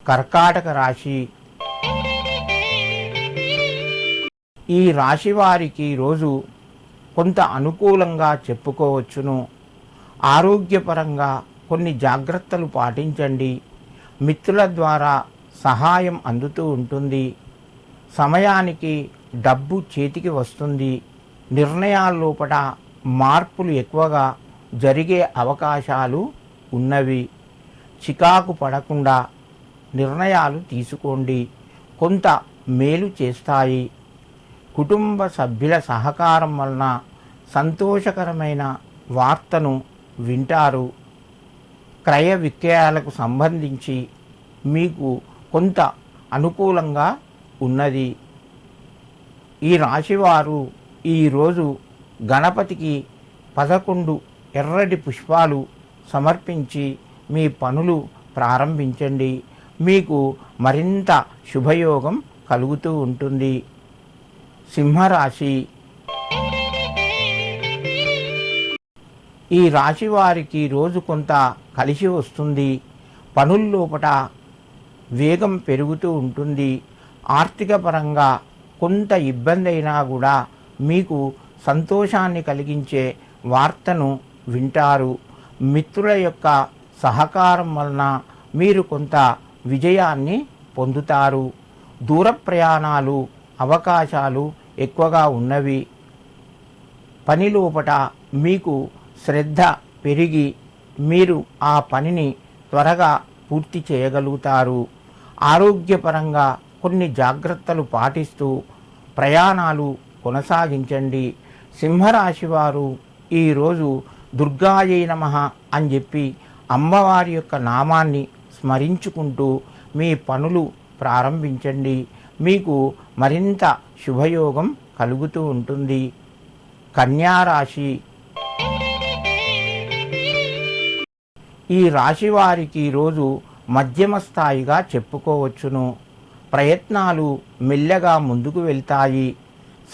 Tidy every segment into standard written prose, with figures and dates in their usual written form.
కర్కాటక రాశి. ఈ రాశి వారికి రోజు కొంత అనుకూలంగా చెప్పుకోవచ్చును. ఆరోగ్యపరంగా కొన్ని జాగ్రత్తలు పాటించండి. మిత్రుల ద్వారా సహాయం అందుతూ ఉంటుంది. సమయానికి డబ్బు చేతికి వస్తుంది. నిర్ణయాల్లోపట మార్పులు ఎక్కువగా జరిగే అవకాశాలు ఉన్నవి. చికాకు పడకుండా నిర్ణయాలు తీసుకోండి, కొంత మేలు చేస్తాయి. కుటుంబ సభ్యుల సహకారం వలన సంతోషకరమైన వార్తను వింటారు. క్రయ విక్రయాలకు సంబంధించి మీకు కొంత అనుకూలంగా ఉన్నది. ఈ రాశివారు ఈరోజు గణపతికి 11 ఎర్రటి పుష్పాలు సమర్పించి మీ పనులు ప్రారంభించండి. మీకు మరింత శుభయోగం కలుగుతూ ఉంటుంది. సింహరాశి. ఈ రాశి వారికి రోజు కొంత కలిసి వస్తుంది. పనుల్లోపట వేగం పెరుగుతూ ఉంటుంది. ఆర్థిక పరంగా కొంత ఇబ్బంది అయినా కూడా మీకు సంతోషాన్ని కలిగించే వార్తను వింటారు. మిత్రుల యొక్క సహకారం వలన మీరు కొంత విజయాన్ని పొందుతారు. దూర ప్రయాణాలు అవకాశాలు ఎక్కువగా ఉన్నవి. పనిలోపట మీకు శ్రద్ధ పెరిగి మీరు ఆ పనిని త్వరగా పూర్తి చేయగలుగుతారు. ఆరోగ్యపరంగా కొన్ని జాగ్రత్తలు పాటిస్తూ ప్రయాణాలు కొనసాగించండి. సింహరాశి వారు ఈరోజు దుర్గాయై నమః అని చెప్పి అమ్మవారి యొక్క నామాన్ని స్మరించుకుంటూ మీ పనులు ప్రారంభించండి. మీకు మరింత శుభయోగం కలుగుతూ ఉంటుంది. కన్యారాశి. ఈ రాశి వారికి రోజు మధ్యమ స్థాయిగా చెప్పుకోవచ్చును. ప్రయత్నాలు మెల్లగా ముందుకు వెళ్తాయి.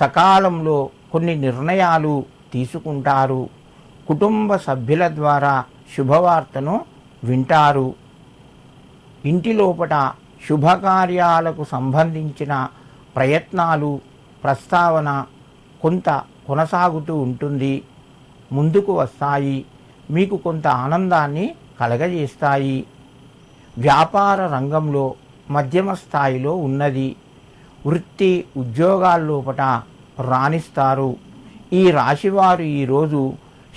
సకాలంలో కొన్ని నిర్ణయాలు తీసుకుంటారు. కుటుంబ సభ్యుల ద్వారా శుభవార్తను వింటారు. ఇంటిలోపట శుభకార్యాలకు సంబంధించిన ప్రయత్నాలు ప్రస్తావన కొంత కొనసాగుతూ ఉంటుంది. ముందుకు వస్తాయి. మీకు కొంత ఆనందాన్ని కలగజేస్తాయి. వ్యాపార రంగంలో మధ్యమ స్థాయిలో ఉన్నది. వృత్తి ఉద్యోగాల్లోపట రాణిస్తారు. ఈ రాశివారు ఈరోజు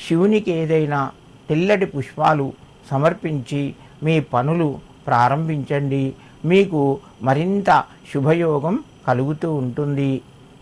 శివునికి ఏదైనా తెల్లటి పుష్పాలు సమర్పించి మీ పనులు ప్రారంభించండి. మీకు మరింత శుభయోగం కలుగుతూ ఉంటుంది.